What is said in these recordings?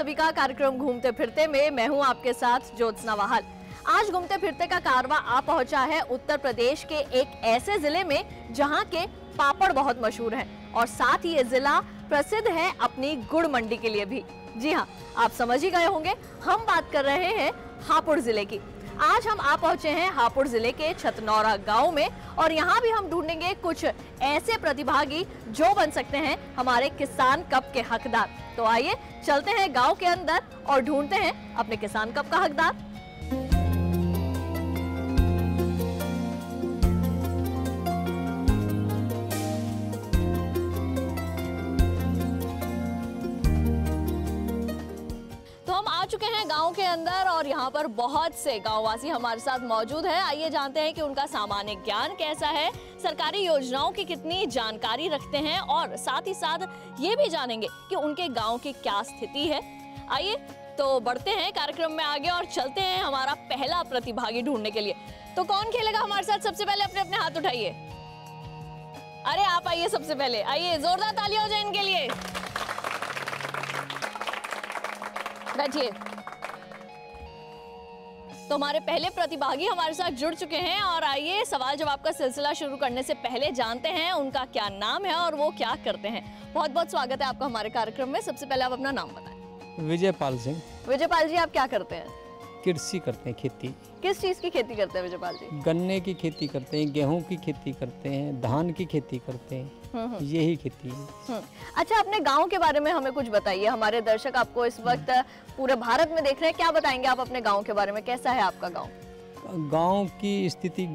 सभी का कार्यक्रम घूमते फिरते में मैं हूं आपके साथ ज्योत्सना वाहल। आज घूमते फिरते का कारवां आ पहुंचा है उत्तर प्रदेश के एक ऐसे जिले में जहां के पापड़ बहुत मशहूर हैं और साथ ही ये जिला प्रसिद्ध है अपनी गुड़ मंडी के लिए भी। जी हाँ, आप समझ ही गए होंगे, हम बात कर रहे हैं हापुड़ जिले की। आज हम आ पहुंचे हैं हापुड़ जिले के छतनौरा गांव में और यहाँ भी हम ढूंढेंगे कुछ ऐसे प्रतिभागी जो बन सकते हैं हमारे किसान कप के हकदार। तो आइए चलते हैं गांव के अंदर और ढूंढते हैं अपने किसान कप का हकदार। चुके हैं गांव के अंदर और यहाँ पर बहुत से गांववासी हमारे साथ मौजूद हैं। आइए जानते हैं कि उनका सामान्य ज्ञान कैसा है, सरकारी योजनाओं की कितनी जानकारी रखते हैं और साथ ही साथ ये भी जानेंगे कि उनके गांव की क्या स्थिति है। आइए तो बढ़ते हैं कार्यक्रम में आगे और चलते हैं हमारा पहला प्रतिभागी ढूंढने के लिए। तो कौन खेलेगा हमारे साथ? सबसे पहले अपने अपने हाथ उठाइए। अरे आप आइए, सबसे पहले आइए, जोरदार तालियां हो जाए इनके लिए। बैठिए। तो हमारे पहले प्रतिभागी हमारे साथ जुड़ चुके हैं और आइए सवाल जवाब का सिलसिला शुरू करने से पहले जानते हैं उनका क्या नाम है और वो क्या करते हैं। बहुत बहुत स्वागत है आपका हमारे कार्यक्रम में। सबसे पहले आप अपना नाम बताएं। विजयपाल सिंह। विजयपाल जी, आप क्या करते हैं? कृषि करते हैं, खेती। किस चीज की खेती करते हैं विजयपाल जी? गन्ने की खेती करते हैं, गेहूं की खेती करते हैं, धान की खेती करते हैं, यही खेती है। अच्छा, अपने गांव के बारे में हमें कुछ बताइए। हमारे दर्शक आपको इस वक्त पूरे भारत में देख रहे हैं, क्या बताएंगे आप अपने गांव के बारे में? कैसा है आपका गांव? गांव की स्थिति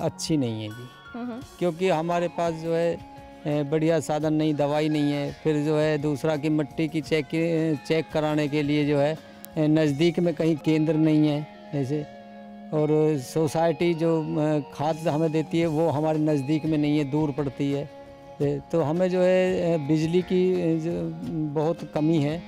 अच्छी नहीं है जी, क्योंकि हमारे पास जो है बढ़िया साधन नहीं, दवाई नहीं है। फिर जो है दूसरा की मिट्टी की चेक कराने के लिए जो है नज़दीक में कहीं केंद्र नहीं है ऐसे, और सोसाइटी जो खाद हमें देती है वो हमारे नज़दीक में नहीं है, दूर पड़ती है। तो हमें जो है बिजली की बहुत कमी है।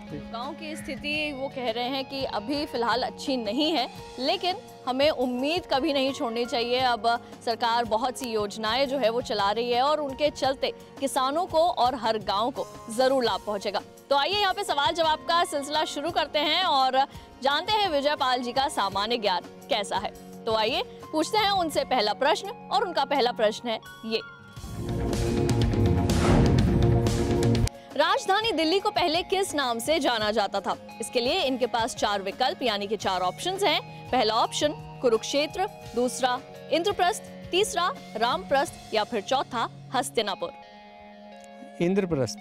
गांव की स्थिति वो कह रहे हैं कि अभी फ़िलहाल अच्छी नहीं है, लेकिन हमें उम्मीद कभी नहीं छोड़नी चाहिए। अब सरकार बहुत सी योजनाएं जो है वो चला रही है और उनके चलते किसानों को और हर गांव को ज़रूर लाभ पहुंचेगा। तो आइए यहाँ पे सवाल जवाब का सिलसिला शुरू करते हैं और जानते हैं विजयपाल जी का सामान्य ज्ञान कैसा है। तो आइए पूछते हैं उनसे पहला प्रश्न और उनका पहला प्रश्न है ये। राजधानी दिल्ली को पहले किस नाम से जाना जाता था? इसके लिए इनके पास 4 विकल्प यानी कि 4 ऑप्शंस हैं। पहला ऑप्शन कुरुक्षेत्र, दूसरा इंद्रप्रस्थ, तीसरा रामप्रस्थ या फिर चौथा हस्तिनापुर। इंद्रप्रस्थ।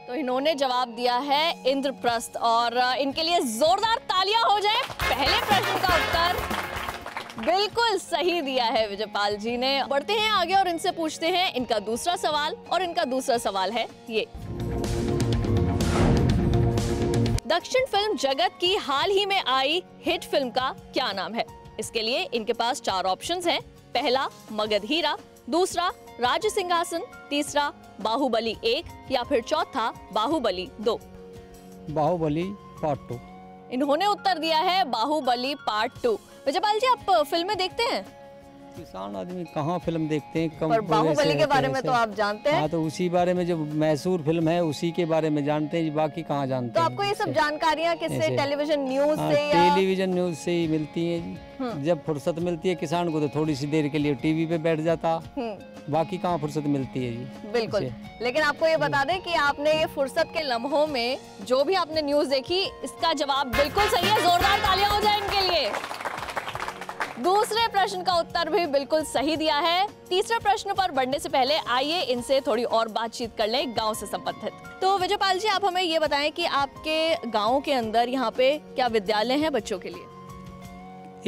तो इन्होंने जवाब दिया है इंद्रप्रस्थ और इनके लिए जोरदार तालियां हो जाए। पहले प्रश्न का उत्तर बिल्कुल सही दिया है विजयपाल जी ने। बढ़ते हैं आगे और इनसे पूछते हैं इनका दूसरा सवाल और इनका दूसरा सवाल है ये। दक्षिण फिल्म जगत की हाल ही में आई हिट फिल्म का क्या नाम है? इसके लिए इनके पास 4 ऑप्शंस हैं। पहला मगध हीरा, दूसरा राज सिंहासन, तीसरा बाहुबली 1 या फिर चौथा बाहुबली 2। बाहुबली पार्ट 2। इन्होंने उत्तर दिया है बाहुबली पार्ट 2। विजयपाल जी, आप फिल्में देखते हैं? किसान आदमी कहाँ फिल्म देखते हैं, कम। पर बाहुबली के बारे में तो आप जानते हैं। हाँ, तो उसी बारे में जो मशहूर फिल्म है उसी के बारे में जानते हैं, बाकी कहाँ जानते हैं। तो आपको ये सब जानकारियाँ किससे? टेलीविजन न्यूज से या? टेलीविजन न्यूज से ही मिलती है जी। जब फुर्सत मिलती है किसान को तो थोड़ी सी देर के लिए टीवी पे बैठ जाता, बाकी कहाँ फुर्सत मिलती है जी। बिल्कुल। लेकिन आपको ये बता दें कि आपने ये फुर्सत के लम्हों में जो भी आपने न्यूज देखी, इसका जवाब बिल्कुल सही है। जोरदार तालियां हो जाए इनके लिए। दूसरे प्रश्न का उत्तर भी बिल्कुल सही दिया है। तीसरे प्रश्न पर बढ़ने से पहले आइए इनसे थोड़ी और बातचीत कर लें गांव से संबंधित। तो विजयपाल जी, आप हमें ये बताएं कि आपके गांव के अंदर यहाँ पे क्या विद्यालय हैं बच्चों के लिए?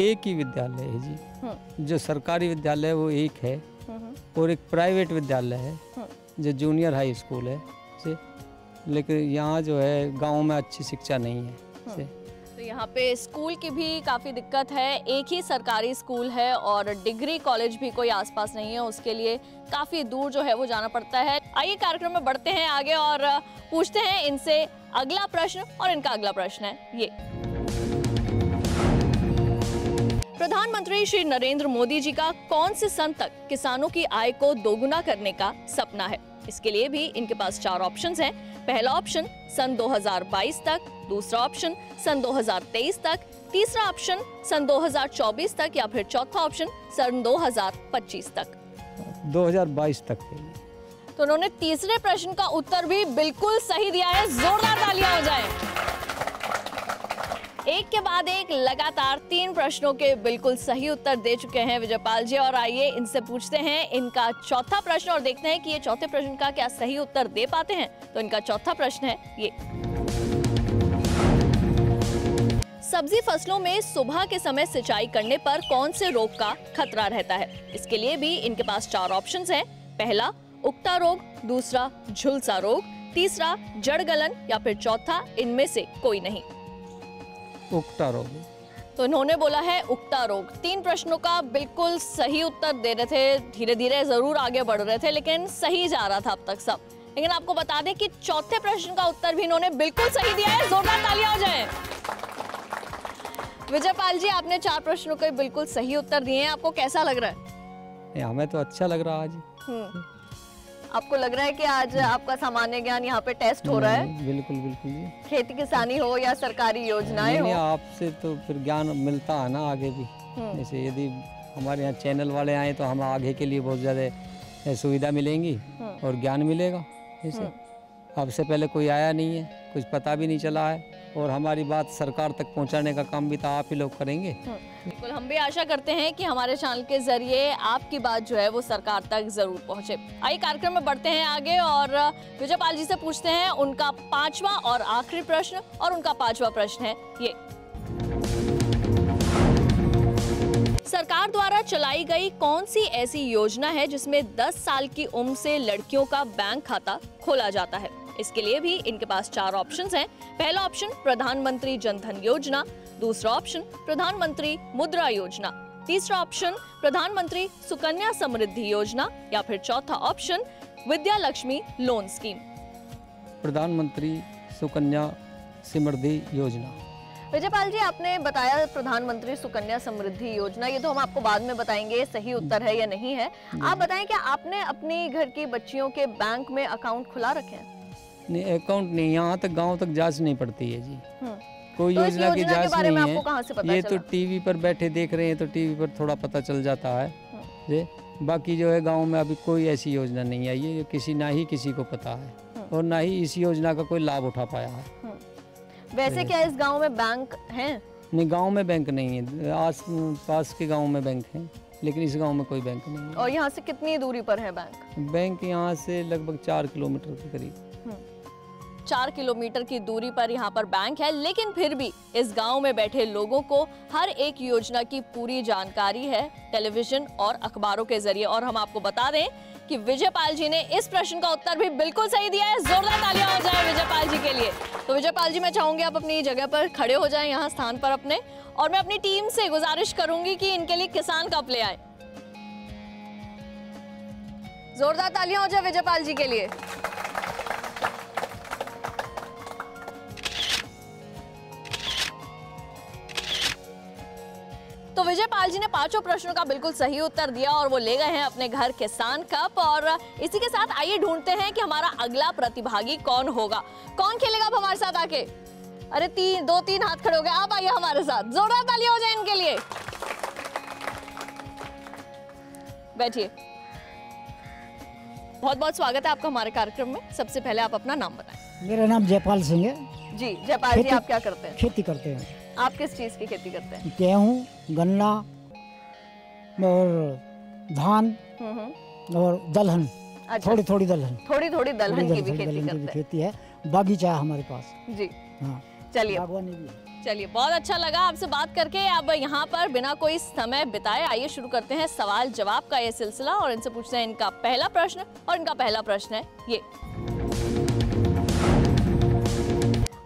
एक ही विद्यालय है जी। जो सरकारी विद्यालय है वो एक है और एक प्राइवेट विद्यालय है जो जूनियर हाई स्कूल है। लेकिन यहाँ जो है गाँव में अच्छी शिक्षा नहीं है। तो यहाँ पे स्कूल की भी काफ़ी दिक्कत है। एक ही सरकारी स्कूल है और डिग्री कॉलेज भी कोई आसपास नहीं है, उसके लिए काफ़ी दूर जो है वो जाना पड़ता है। आइए कार्यक्रम में बढ़ते हैं आगे और पूछते हैं इनसे अगला प्रश्न और इनका अगला प्रश्न है ये। प्रधानमंत्री श्री नरेंद्र मोदी जी का कौन से सन तक किसानों की आय को दोगुना करने का सपना है? इसके लिए भी इनके पास 4 ऑप्शंस हैं। पहला ऑप्शन सन 2022 तक, दूसरा ऑप्शन सन 2023 तक, तीसरा ऑप्शन सन 2024 तक या फिर चौथा ऑप्शन सन 2025 तक? 2022 तक के लिए। तो उन्होंने तीसरे प्रश्न का उत्तर भी बिल्कुल सही दिया है, जोरदार तालियां हो जाएं। एक के बाद एक लगातार 3 प्रश्नों के बिल्कुल सही उत्तर दे चुके हैं विजयपाल जी, और आइए इनसे पूछते हैं इनका चौथा प्रश्न और देखते हैं कि ये चौथे प्रश्न का क्या सही उत्तर दे पाते हैं। तो इनका चौथा प्रश्न है ये: सब्जी फसलों में सुबह के समय सिंचाई करने पर कौन से रोग का खतरा रहता है? इसके लिए भी इनके पास 4 ऑप्शंस हैं। पहला उक्ता रोग, दूसरा झुलसा रोग, तीसरा जड़ गलन या फिर चौथा इनमें से कोई नहीं। उक्ता रोग। तो इन्होंने बोला है उक्ता रोग। 3 प्रश्नों का बिल्कुल सही उत्तर दे रहे थे, धीरे धीरे जरूर आगे बढ़ रहे थे लेकिन सही जा रहा था अब तक सब। लेकिन आपको बता दें कि चौथे प्रश्न का उत्तर भी इन्होंने बिल्कुल सही दिया है, जोरदार तालियां हो जाएं। विजयपाल जी, आपने 4 प्रश्नों के बिल्कुल सही उत्तर दिए हैं, आपको कैसा लग रहा है? हमें तो अच्छा लग रहा है आज। आपको लग रहा है कि आज आपका सामान्य ज्ञान यहाँ पे टेस्ट हो रहा है? बिल्कुल बिल्कुल जी। खेती किसानी हो या सरकारी योजनाएं हो, आपसे तो फिर ज्ञान मिलता है ना आगे भी। जैसे यदि हमारे यहाँ चैनल वाले आए तो हम आगे के लिए बहुत ज़्यादा सुविधा मिलेंगी और ज्ञान मिलेगा। जैसे आपसे पहले कोई आया नहीं है, कुछ पता भी नहीं चला है, और हमारी बात सरकार तक पहुंचाने का काम भी तो आप ही लोग करेंगे। बिल्कुल, हम भी आशा करते हैं कि हमारे चैनल के जरिए आपकी बात जो है वो सरकार तक जरूर पहुंचे। आइए कार्यक्रम में बढ़ते हैं आगे और विजयपाल जी से पूछते हैं उनका 5वां और आखिरी प्रश्न, और उनका 5वां प्रश्न है ये: सरकार द्वारा चलाई गई कौन सी ऐसी योजना है जिसमें 10 साल की उम्र से लड़कियों का बैंक खाता खोला जाता है? इसके लिए भी इनके पास 4 ऑप्शंस हैं। पहला ऑप्शन प्रधानमंत्री जन धन योजना, दूसरा ऑप्शन प्रधानमंत्री मुद्रा योजना, तीसरा ऑप्शन प्रधानमंत्री सुकन्या समृद्धि योजना या फिर चौथा option Vidya Lakshmi loan scheme. प्रधानमंत्री सुकन्या समृद्धि योजना। विजयपाल जी, आपने बताया प्रधानमंत्री सुकन्या समृद्धि योजना, ये तो हम आपको बाद में बताएंगे सही उत्तर है या नहीं है। आप बताएं कि आपने अपनी घर की बच्चियों के बैंक में अकाउंट खुला रखे हैं? नहीं, अकाउंट नहीं, यहाँ तक गांव तक जांच नहीं पड़ती है जी। कोई तो योजना की जांच बारे में नहीं आपको कहाँ से पता है। ये चला? तो टीवी पर बैठे देख रहे हैं तो टीवी पर थोड़ा पता चल जाता है जी। बाकी जो है गांव में अभी कोई ऐसी योजना नहीं आई है, किसी ना ही किसी को पता है और ना ही इस योजना का कोई लाभ उठा पाया है। वैसे क्या इस गाँव में बैंक है? नहीं, गाँव में बैंक नहीं है, आस पास के गाँव में बैंक है लेकिन इस गांव में कोई बैंक नहीं है। और यहाँ से कितनी दूरी पर है बैंक? बैंक यहाँ से लगभग 4 किलोमीटर के करीब। 4 किलोमीटर की दूरी पर यहाँ पर बैंक है, लेकिन फिर भी इस गांव में बैठे लोगों को हर एक योजना की पूरी जानकारी है टेलीविजन और अखबारों के जरिए। और हम आपको बता दें कि विजयपाल जी ने इस प्रश्न का उत्तर भी बिल्कुल सही दिया है, जोरदार तालियां हो जाए विजयपाल जी के लिए। तो विजयपाल जी, मैं चाहूंगी आप अपनी जगह पर खड़े हो जाएं, यहाँ स्थान पर अपने, और मैं अपनी टीम से गुजारिश करूंगी कि इनके लिए किसान कप ले आए। जोरदार तालियां हो जाए विजयपाल जी के लिए। तो विजयपाल जी ने 5 प्रश्नों का बिल्कुल सही उत्तर दिया और वो ले गए हैं अपने घर किसान कप। और इसी के साथ आइए ढूंढते हैं कि हमारा अगला प्रतिभागी कौन होगा, कौन खेलेगा अब हमारे साथ आके। अरे 2-3 हाथ खड़े हो गए, आप आइए हमारे साथ, जोरदार तालियां हो जाए इनके लिए। बैठिए। बहुत बहुत स्वागत है आपका हमारे कार्यक्रम में। सबसे पहले आप अपना नाम बताएं। मेरा नाम जयपाल सिंह है। जी जयपाल जी, आप क्या करते हैं? खेती करते हैं। आप किस चीज की खेती करते हैं? गेहूँ, गन्ना और धान और दलहन। अच्छा, थोड़ी थोड़ी दलहन, थोड़ी दलहन की भी खेती करते हैं। खेती है, बागीचा है हमारे पास जी। हाँ, चलिए, बागवानी भी है। चलिए, बहुत अच्छा लगा आपसे बात करके। अब यहाँ पर बिना कोई समय बिताए आइए शुरू करते हैं सवाल जवाब का ये सिलसिला और इनसे पूछते हैं इनका पहला प्रश्न। और इनका पहला प्रश्न है ये: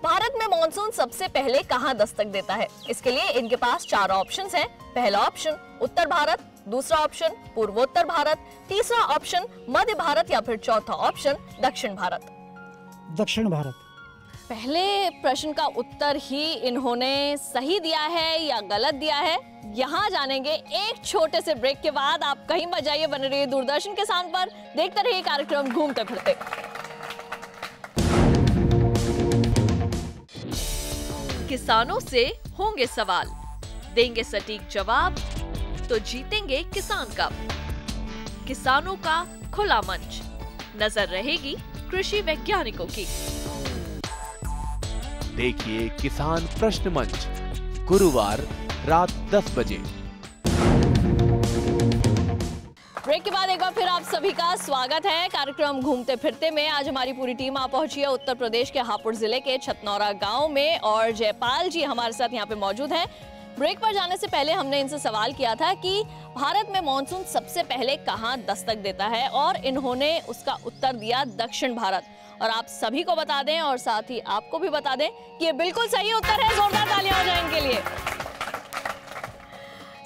भारत में मॉनसून सबसे पहले कहां दस्तक देता है? इसके लिए इनके पास 4 ऑप्शंस हैं। पहला ऑप्शन उत्तर भारत, दूसरा ऑप्शन पूर्वोत्तर भारत, तीसरा ऑप्शन मध्य भारत या फिर चौथा ऑप्शन दक्षिण भारत। दक्षिण भारत। पहले प्रश्न का उत्तर ही इन्होंने सही दिया है या गलत दिया है, यहाँ जानेंगे एक छोटे से ब्रेक के बाद। आप कहीं मत जाइए, बने रहिए दूरदर्शन के साथ पर, देखते रहिए कार्यक्रम घूमते फिरते। किसानों से होंगे सवाल, देंगे सटीक जवाब, तो जीतेंगे किसान कप। किसानों का खुला मंच, नजर रहेगी कृषि वैज्ञानिकों की। देखिए किसान प्रश्न मंच, गुरुवार रात 10 बजे। ब्रेक के बाद एक बार फिर आप सभी का स्वागत है कार्यक्रम घूमते फिरते में। आज हमारी पूरी टीम आ पहुंची है उत्तर प्रदेश के हापुड़ जिले के छतनौरा गांव में और जयपाल जी हमारे साथ यहां पे मौजूद हैं। ब्रेक पर जाने से पहले हमने इनसे सवाल किया था कि भारत में मानसून सबसे पहले कहां दस्तक देता है और इन्होंने उसका उत्तर दिया दक्षिण भारत। और आप सभी को बता दें और साथ ही आपको भी बता दें कि ये बिल्कुल सही उत्तर है। जोरदार तालियां हो जाए इनके लिए।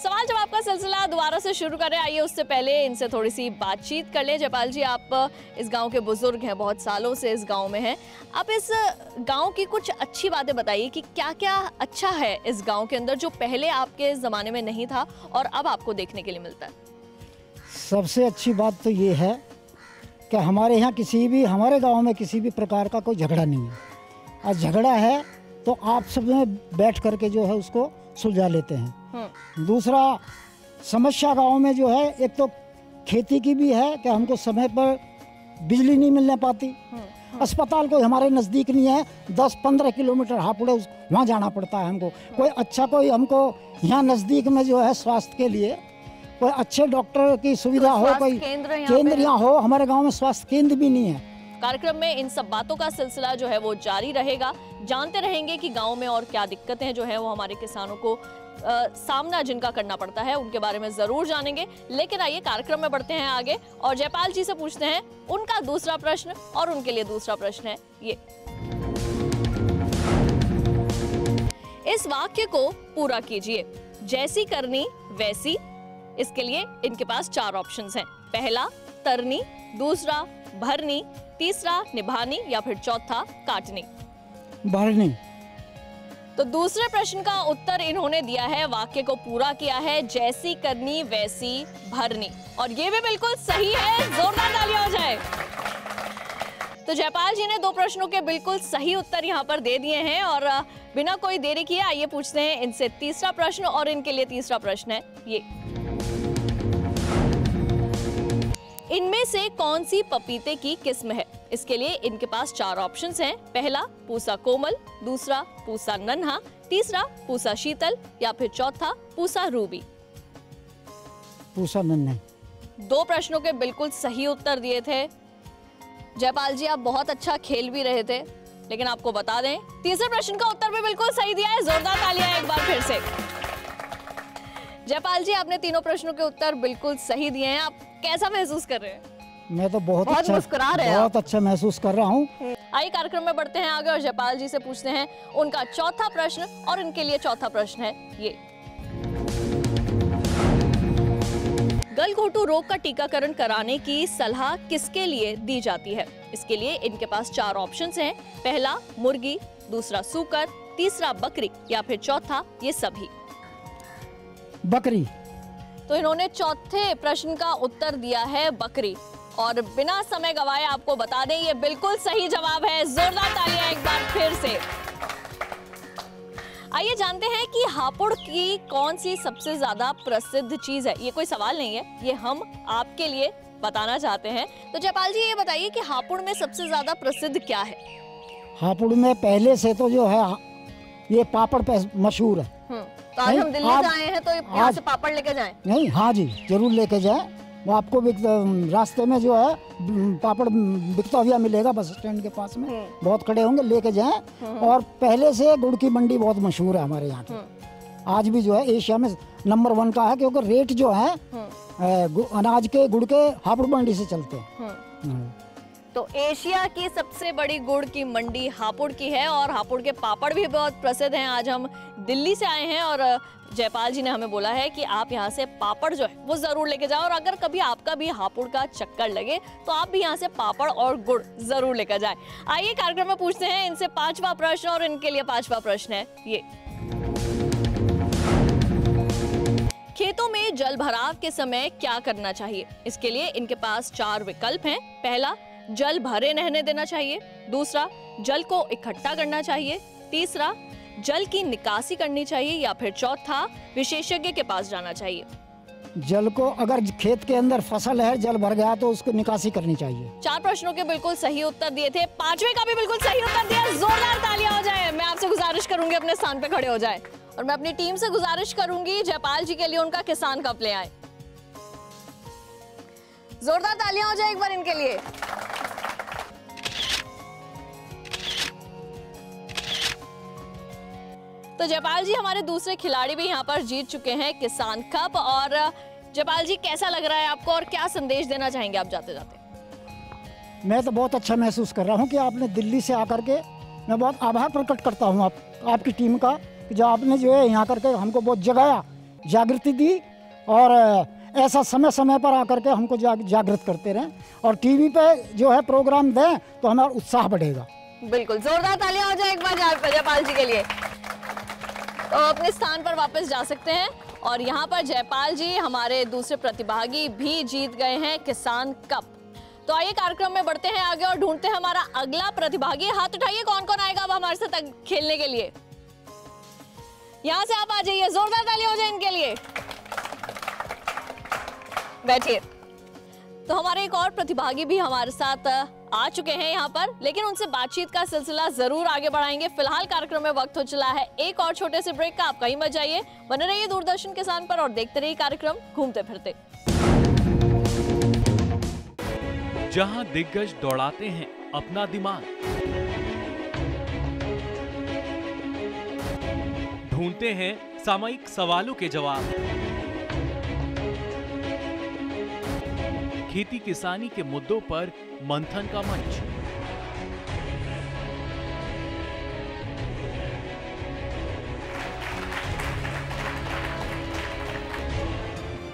सवाल जवाब का सिलसिला दोबारा से शुरू करें। आइए उससे पहले इनसे थोड़ी सी बातचीत कर लें। जयपाल जी, आप इस गांव के बुजुर्ग हैं, बहुत सालों से इस गांव में हैं। आप इस गांव की कुछ अच्छी बातें बताइए कि क्या क्या अच्छा है इस गांव के अंदर जो पहले आपके ज़माने में नहीं था और अब आपको देखने के लिए मिलता है। सबसे अच्छी बात तो ये है कि हमारे गांव में किसी भी प्रकार का कोई झगड़ा नहीं है। और झगड़ा है तो आप सब में बैठ करके जो है उसको सुलझा लेते हैं। दूसरा, समस्या गांव में जो है एक तो खेती की भी है कि हमको समय पर बिजली नहीं मिलने पाती। अस्पताल कोई हमारे नज़दीक नहीं है, 10-15 किलोमीटर हापुड़ वहाँ जाना पड़ता है हमको। कोई हमको यहाँ नज़दीक में जो है स्वास्थ्य के लिए कोई अच्छे डॉक्टर की सुविधा हो, कोई केंद्र यहाँ हो। हमारे गाँव में स्वास्थ्य केंद्र भी नहीं है। कार्यक्रम में इन सब बातों का सिलसिला जो है वो जारी रहेगा। जानते रहेंगे कि गांव में और क्या दिक्कतें जो है वो हमारे किसानों को सामना जिनका करना पड़ता है उनके बारे में जरूर जानेंगे। लेकिन आइए कार्यक्रम में बढ़ते हैं आगे और जयपाल जी से पूछते हैं उनका दूसरा प्रश्न। और उनके लिए दूसरा प्रश्न है ये, इस वाक्य को पूरा कीजिए, जैसी करनी वैसी। इसके लिए इनके पास 4 ऑप्शंस हैं। पहला तरनी, दूसरा भरनी, तीसरा निभानी या फिर चौथा काटनी। भरनी। तो दूसरे प्रश्न का उत्तर इन्होंने दिया है, वाक्य को पूरा किया है, जैसी करनी वैसी भरनी। और ये भी बिल्कुल सही है। जोरदार तालियां हो जाए। तो जयपाल जी ने 2 प्रश्नों के बिल्कुल सही उत्तर यहाँ पर दे दिए हैं और बिना कोई देरी किए आइए पूछते हैं इनसे तीसरा प्रश्न। और इनके लिए तीसरा प्रश्न है ये, इनमें से कौन सी पपीते की किस्म है? इसके लिए इनके पास 4 ऑप्शंस हैं। पहला पूसा कोमल, दूसरा पूसा नन्हा, तीसरा पूसा शीतल या फिर चौथा पूसा रूबी। पूसा नन्हा। 2 प्रश्नों के बिल्कुल सही उत्तर दिए थे। जयपाल जी, आप बहुत अच्छा खेल भी रहे थे, लेकिन आपको बता दें तीसरे प्रश्न का उत्तर भी बिल्कुल सही दिया है। जोरदार तालियां एक बार फिर से। जयपाल जी, आपने तीनों प्रश्नों के उत्तर बिल्कुल सही दिए हैं। आप कैसा महसूस कर रहे हैं? मैं तो बहुत मुस्कुरा रहे हैं। बहुत अच्छा महसूस कर रहा हूँ। आइए कार्यक्रम में बढ़ते हैं आगे और जयपाल जी से पूछते हैं उनका चौथा प्रश्न। और इनके लिए चौथा प्रश्न है ये, गलघोटू रोग का टीकाकरण कराने की सलाह किसके लिए दी जाती है? इसके लिए इनके पास 4 ऑप्शंस हैं। पहला मुर्गी, दूसरा सूकर, तीसरा बकरी या फिर चौथा ये सभी। बकरी। तो इन्होंने चौथे प्रश्न का उत्तर दिया है बकरी। और बिना समय गवाए आपको बता दें ये बिल्कुल सही जवाब है। जोरदार तालियां एक बार फिर से। आइए जानते हैं कि हापुड़ की कौन सी सबसे ज्यादा प्रसिद्ध चीज है। ये कोई सवाल नहीं है, ये हम आपके लिए बताना चाहते हैं। तो जयपाल जी, ये बताइए कि हापुड़ में सबसे ज्यादा प्रसिद्ध क्या है? हापुड़ में पहले से तो जो है ये पापड़ मशहूर है। तो आज हम दिल्ली से आए हैं तो यहाँ से पापड़ लेके जाएं? नहीं, हाँ जी, जरूर लेके जाएं। वो आपको रास्ते में जो है पापड़ बिकता हुआ मिलेगा बस स्टैंड के पास में। बहुत खड़े होंगे, लेके जाएं। और पहले से गुड़ की मंडी बहुत मशहूर है हमारे यहाँ की। आज भी जो है एशिया में नंबर 1 का है, क्योंकि रेट जो है अनाज के गुड़ के हापुड़ मंडी से चलते हैं। तो एशिया की सबसे बड़ी गुड़ की मंडी हापुड़ की है और हापुड़ के पापड़ भी बहुत प्रसिद्ध हैं। आज हम दिल्ली से आए हैं और जयपाल जी ने हमें बोला है कि आप यहाँ से पापड़ जो है वो जरूर लेके जाओ। और अगर कभी आपका भी हापुड़ का चक्कर लगे तो आप भी यहाँ से पापड़ और गुड़ जरूर लेकर जाएं। आइए कार्यक्रम में पूछते हैं इनसे 5वां प्रश्न। और इनके लिए 5वां प्रश्न है ये, खेतों में जल भराव के समय क्या करना चाहिए? इसके लिए इनके पास 4 विकल्प हैं। पहला, जल भरे रहने देना चाहिए। दूसरा, जल को इकट्ठा करना चाहिए। तीसरा, जल की निकासी करनी चाहिए या फिर चौथा विशेषज्ञ के पास जाना चाहिए? जल को, अगर खेत के अंदर फसल है, जल भर गया तो उसको निकासी करनी चाहिए। 4 प्रश्नों के बिल्कुल सही उत्तर दिए थे, 5वें का भी बिल्कुल सही उत्तर दिया। जोरदार तालियां हो जाए। मैं आपसे गुजारिश करूंगी अपने स्थान पे खड़े हो जाए और मैं अपनी टीम से गुजारिश करूंगी जयपाल जी के लिए उनका किसान कप ले आए। जोरदार तालियां हो जाए एक बार इनके लिए। तो जयपाल जी हमारे दूसरे खिलाड़ी भी यहाँ पर जीत चुके हैं किसान कप। और जयपाल जी कैसा लग रहा है आपको और क्या संदेश देना चाहेंगे आप जाते जाते? मैं तो बहुत अच्छा महसूस कर रहा हूँ कि आपने दिल्ली से आकर के, मैं बहुत आभार प्रकट करता हूँ आपकी टीम का, कि जो आपने जो है यहाँ करके हमको बहुत जगाया, जागृति दी और ऐसा समय समय पर आकर के हमको जागृत करते रहें और टीवी पे जो है प्रोग्राम दें तो हमारा उत्साह बढ़ेगा। बिल्कुल, जोरदार तालियां हो जाए एक बार जयपाल जी के लिए। तो अपने स्थान पर वापस जा सकते हैं और यहाँ पर जयपाल जी हमारे दूसरे प्रतिभागी भी जीत गए हैं किसान कप। तो आइए कार्यक्रम में बढ़ते हैं आगे और ढूंढते हैं हमारा अगला प्रतिभागी। हाथ उठाइए, कौन कौन आएगा अब हमारे साथ खेलने के लिए? यहाँ से आप आ जाइए, जोरदार तालियां हो जाए इनके लिए। बैठिए। तो हमारे एक और प्रतिभागी भी हमारे साथ आ चुके हैं यहाँ पर, लेकिन उनसे बातचीत का सिलसिला जरूर आगे बढ़ाएंगे। फिलहाल कार्यक्रम में वक्त हो चला है एक और छोटे से ब्रेक का। आप कहीं मत जाइए, बने रहिए दूरदर्शन किसान पर और देखते रहिए कार्यक्रम घूमते फिरते। जहां दिग्गज दौड़ाते हैं अपना दिमाग, ढूंढते हैं सामयिक सवालों के जवाब, खेती किसानी के मुद्दों पर मंथन का मंच।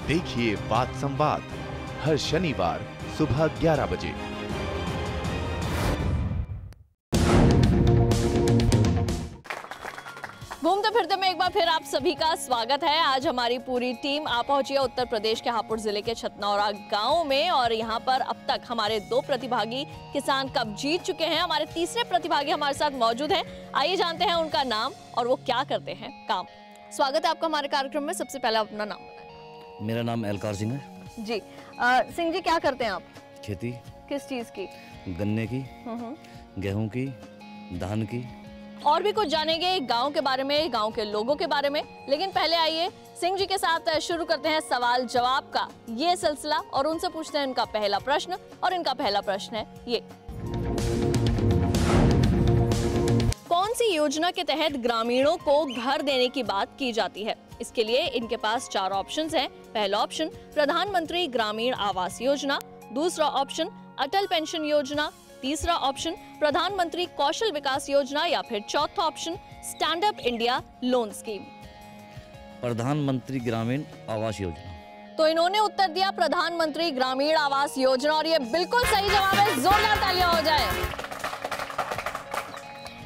देखिए बात संवाद हर शनिवार सुबह 11 बजे। घूमते फिरते में एक बार फिर आप सभी का स्वागत है। आज हमारी पूरी टीम आ पहुंची है उत्तर प्रदेश के हापुड़ जिले के छतनौरा गांव में और यहाँ पर अब तक हमारे 2 प्रतिभागी किसान कप जीत चुके हैं। हमारे तीसरे प्रतिभागी हमारे साथ मौजूद हैं। आइए जानते हैं उनका नाम और वो क्या करते हैं काम। स्वागत है आपका हमारे कार्यक्रम में। सबसे पहले अपना नाम बताएं। मेरा नाम एलकार सिंह है जी। सिंह जी, क्या करते हैं आप? खेती। किस चीज की? गन्ने की, गेहूं की, धान की। और भी कुछ जानेंगे गांव के बारे में, गांव के लोगों के बारे में, लेकिन पहले आइए सिंह जी के साथ शुरू करते हैं सवाल जवाब का ये सिलसिला और उनसे पूछते हैं इनका पहला प्रश्न। और इनका पहला प्रश्न है ये: कौन सी योजना के तहत ग्रामीणों को घर देने की बात की जाती है? इसके लिए इनके पास 4 ऑप्शंस हैं। पहला ऑप्शन प्रधानमंत्री ग्रामीण आवास योजना, दूसरा ऑप्शन अटल पेंशन योजना, तीसरा ऑप्शन प्रधानमंत्री कौशल विकास योजना या फिर चौथा option stand up India loan scheme. प्रधानमंत्री ग्रामीण आवास योजना। तो इन्होंने उत्तर दिया प्रधानमंत्री ग्रामीण आवास योजना और ये बिल्कुल सही जवाब है। जोरदार तालियां हो जाए।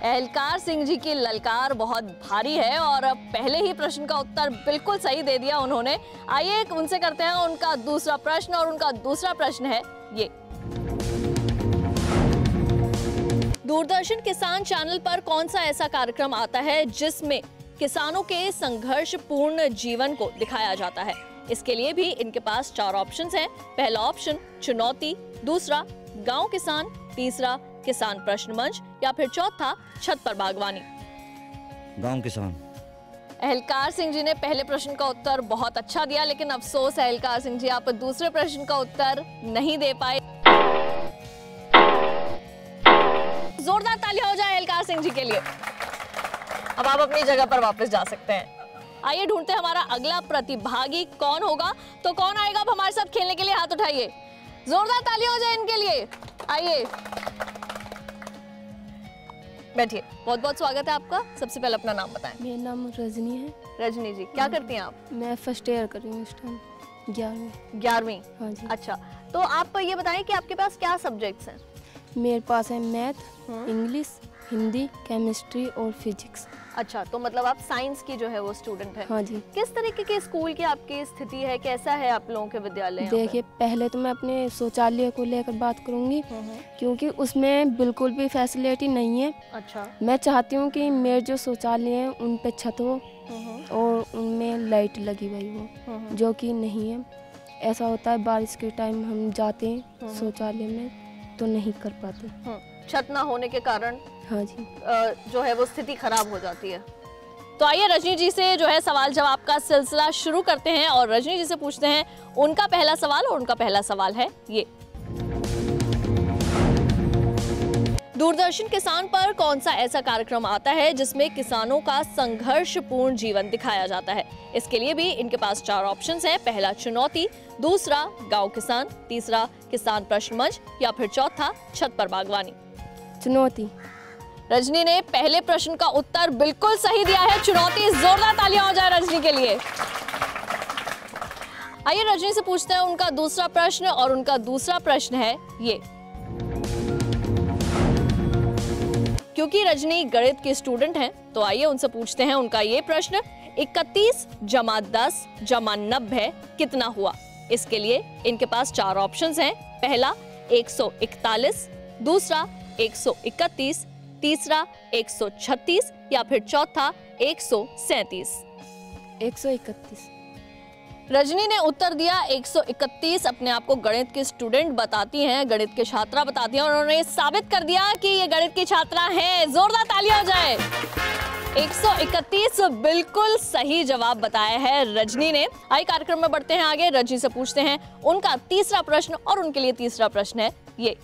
एलकार सिंह जी की ललकार बहुत भारी है और पहले ही प्रश्न का उत्तर बिल्कुल सही दे दिया उन्होंने। आइए उनसे करते हैं उनका दूसरा प्रश्न और उनका दूसरा प्रश्न है ये: दूरदर्शन किसान चैनल पर कौन सा ऐसा कार्यक्रम आता है जिसमें किसानों के संघर्षपूर्ण जीवन को दिखाया जाता है? इसके लिए भी इनके पास 4 ऑप्शंस हैं। पहला ऑप्शन चुनौती, दूसरा गांव किसान, तीसरा किसान प्रश्न मंच या फिर चौथा छत पर बागवानी। गांव किसान। एहलकार सिंह जी ने पहले प्रश्न का उत्तर बहुत अच्छा दिया, लेकिन अफसोस है एहलकार सिंह जी, आप दूसरे प्रश्न का उत्तर नहीं दे पाए। जोरदार तालियां हो जाए एलकार सिंह जी के लिए। अब आप अपनी जगह पर वापस जा सकते हैं। आइए ढूंढते हैं हमारा अगला प्रतिभागी कौन होगा। तो कौन आएगा अब हमारे साथ खेलने के लिए? हाथ उठाइए, जोरदार तालियां हो जाए इनके लिए। आइए बैठिए। बहुत बहुत स्वागत है आपका। सबसे पहले अपना नाम बताएं। मेरा नाम रजनी है। रजनी जी, क्या करती हैं आप? मैं फर्स्ट ईयर कर रही हूँ इस टाइम, 11वीं। हाँ जी। अच्छा, तो आप ये बताएं कि आपके पास क्या सब्जेक्ट्स हैं? मेरे पास है मैथ, इंग्लिश, हिंदी, केमिस्ट्री और फिजिक्स। अच्छा, तो मतलब आप साइंस की जो है वो स्टूडेंट है। हाँ जी। किस तरीके के स्कूल की आपकी स्थिति है, कैसा है आप लोगों के विद्यालय यहाँ पे? देखिए, पहले तो मैं अपने शौचालय को लेकर बात करूंगी, क्योंकि उसमें बिल्कुल भी फैसिलिटी नहीं है। अच्छा। मैं चाहती हूँ कि मेरे जो शौचालय हैं उन पे छत हो और उनमें लाइट लगी हुई हो, जो कि नहीं है। ऐसा होता है बारिश के टाइम हम जाते हैं शौचालय में तो नहीं कर पाते, छत ना होने के कारण। हाँ जी। जो है वो स्थिति खराब हो जाती है। तो आइए रजनी जी से जो है सवाल जवाब का सिलसिला शुरू करते हैं और रजनी जी से पूछते हैं उनका पहला सवाल। और उनका पहला सवाल है ये, दूरदर्शन किसान पर कौन सा ऐसा कार्यक्रम आता है जिसमें किसानों का संघर्षपूर्ण जीवन दिखाया जाता है? इसके लिए भी इनके पास 4 ऑप्शंस हैं। पहला चुनौती, दूसरा गांव किसान, तीसरा किसान प्रश्न मंच या फिर चौथा छत पर बागवानी। चुनौती। रजनी ने पहले प्रश्न का उत्तर बिल्कुल सही दिया है, चुनौती। जोरदार तालियां हो जाए रजनी के लिए। आइए रजनी से पूछते हैं उनका दूसरा प्रश्न। और उनका दूसरा प्रश्न है ये, क्योंकि रजनी गणित की स्टूडेंट हैं तो आइए उनसे पूछते हैं उनका ये प्रश्न, 31 + 10 + 90 कितना हुआ? इसके लिए इनके पास 4 ऑप्शंस हैं। पहला 141, दूसरा 131, तीसरा 136 या फिर चौथा 137। 131। रजनी ने उत्तर दिया 131। अपने आप को गणित की स्टूडेंट बताती हैं, गणित की छात्रा बताती हैं और उन्होंने साबित कर दिया कि ये गणित की छात्रा है। जोरदार तालियां हो जाए। 131 बिल्कुल सही जवाब बताया है रजनी ने। आइए कार्यक्रम में बढ़ते हैं आगे। रजनी से पूछते हैं उनका तीसरा प्रश्न। और उनके लिए तीसरा प्रश्न है ये,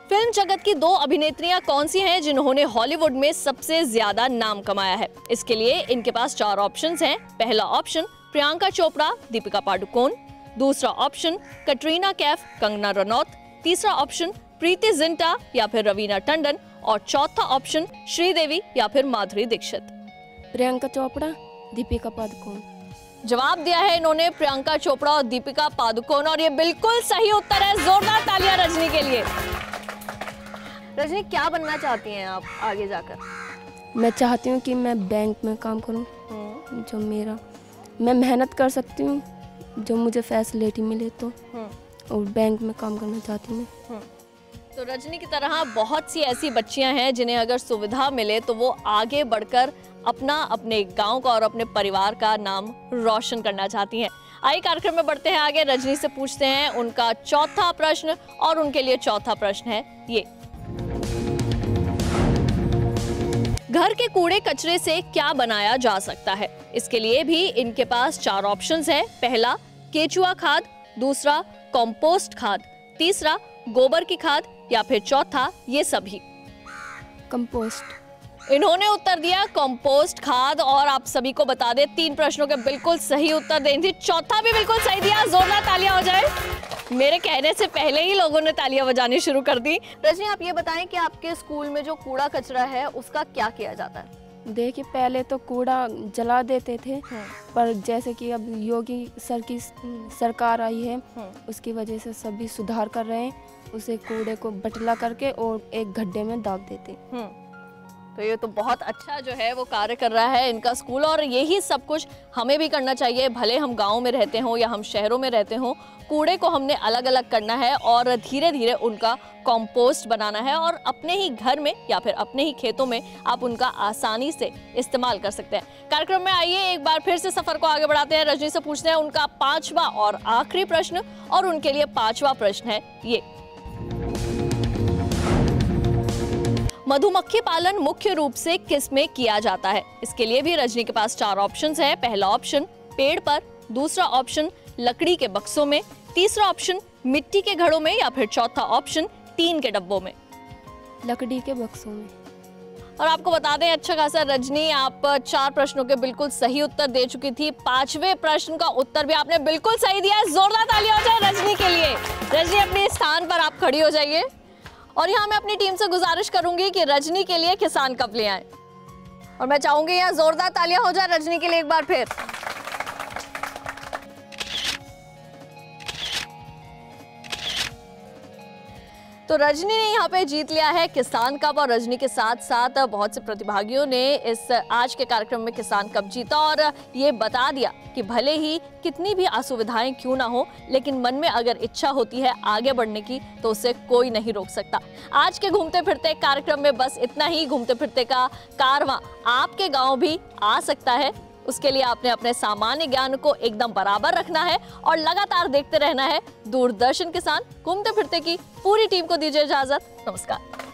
फिल्म जगत की 2 अभिनेत्रियां कौन सी हैं जिन्होंने हॉलीवुड में सबसे ज्यादा नाम कमाया है? इसके लिए इनके पास 4 ऑप्शंस हैं। पहला ऑप्शन प्रियंका चोपड़ा, दीपिका पादुकोण, दूसरा ऑप्शन कटरीना कैफ, कंगना रनौत, तीसरा ऑप्शन प्रीति जिंटा या फिर रवीना टंडन और चौथा ऑप्शन श्रीदेवी या फिर माधुरी दीक्षित। प्रियंका चोपड़ा, दीपिका पादुकोण। जवाब दिया है इन्होंने प्रियंका चोपड़ा और दीपिका पादुकोण और ये बिल्कुल सही उत्तर है। जोरदार तालियां रजनी के लिए। रजनी, क्या बनना चाहती हैं आप आगे जाकर? मैं चाहती हूँ कि मैं बैंक में काम करूँ, जो मैं मेहनत कर सकती हूँ, जो मुझे फैसिलिटी मिले तो, और बैंक में काम करना चाहती हूँ मैं। तो रजनी की तरह बहुत सी ऐसी बच्चियां हैं जिन्हें अगर सुविधा मिले तो वो आगे बढ़कर अपने गांव का और अपने परिवार का नाम रोशन करना चाहती हैं। आइए कार्यक्रम में बढ़ते हैं आगे। रजनी से पूछते हैं उनका चौथा प्रश्न। और उनके लिए चौथा प्रश्न है ये, घर के कूड़े कचरे से क्या बनाया जा सकता है? इसके लिए भी इनके पास 4 ऑप्शंस हैं। पहला केचुआ खाद, दूसरा कंपोस्ट खाद, तीसरा गोबर की खाद या फिर चौथा ये सभी। कंपोस्ट। इन्होंने उत्तर दिया कंपोस्ट खाद। और आप सभी को बता दें 3 प्रश्नों के बिल्कुल सही उत्तर देनी थी, चौथा भी बिल्कुल सही दिया। जोरदार तालियां हो जाए। मेरे कहने से पहले ही लोगों ने तालियां बजानी शुरू कर दी। रजनी, आप ये बताएं कि आपके स्कूल में जो कूड़ा कचरा है उसका क्या किया जाता है? देखिए, पहले तो कूड़ा जला देते थे, पर जैसे कि अब योगी सर की सरकार आई है, उसकी वजह से सभी सुधार कर रहे हैं। उसे कूड़े को बटला करके और एक गड्ढे में दाब देते। तो ये तो बहुत अच्छा जो है वो कार्य कर रहा है इनका स्कूल। और यही सब कुछ हमें भी करना चाहिए, भले हम गाँव में रहते हों या हम शहरों में रहते हों। कूड़े को हमने अलग अलग करना है और धीरे धीरे उनका कंपोस्ट बनाना है और अपने ही घर में या फिर अपने ही खेतों में आप उनका आसानी से इस्तेमाल कर सकते हैं। कार्यक्रम में आइए एक बार फिर से सफर को आगे बढ़ाते हैं। रजनी से पूछते हैं उनका 5वां और आखिरी प्रश्न। और उनके लिए 5वां प्रश्न है ये, मधुमक्खी पालन मुख्य रूप से किस में किया जाता है? इसके लिए भी रजनी के पास 4 ऑप्शंस हैं। पहला ऑप्शन पेड़ पर, दूसरा ऑप्शन लकड़ी के बक्सों में, तीसरा ऑप्शन मिट्टी के घड़ों में या फिर चौथा ऑप्शन टीन के डब्बों में। लकड़ी के बक्सों में। और आपको बता दें अच्छा खासा रजनी, आप 4 प्रश्नों के बिल्कुल सही उत्तर दे चुकी थी। 5वें प्रश्न का उत्तर भी आपने बिल्कुल सही दिया है। जोरदार तालियां हो जाए रजनी के लिए। रजनी, अपने स्थान पर आप खड़ी हो जाइए। और यहाँ मैं अपनी टीम से गुजारिश करूंगी कि रजनी के लिए किसान कप ले आए। और मैं चाहूंगी यहाँ जोरदार तालियां हो जाए रजनी के लिए एक बार फिर। तो रजनी ने यहाँ पे जीत लिया है किसान कप और रजनी के साथ साथ बहुत से प्रतिभागियों ने इस आज के कार्यक्रम में किसान कप जीता और ये बता दिया कि भले ही कितनी भी असुविधाएं क्यों ना हो, लेकिन मन में अगर इच्छा होती है आगे बढ़ने की तो उसे कोई नहीं रोक सकता। आज के घूमते फिरते कार्यक्रम में बस इतना ही। घूमते फिरते का कारवां आपके गाँव भी आ सकता है, उसके लिए आपने अपने सामान्य ज्ञान को एकदम बराबर रखना है और लगातार देखते रहना है दूरदर्शन किसान। घूमते फिरते की पूरी टीम को दीजिए इजाजत। नमस्कार।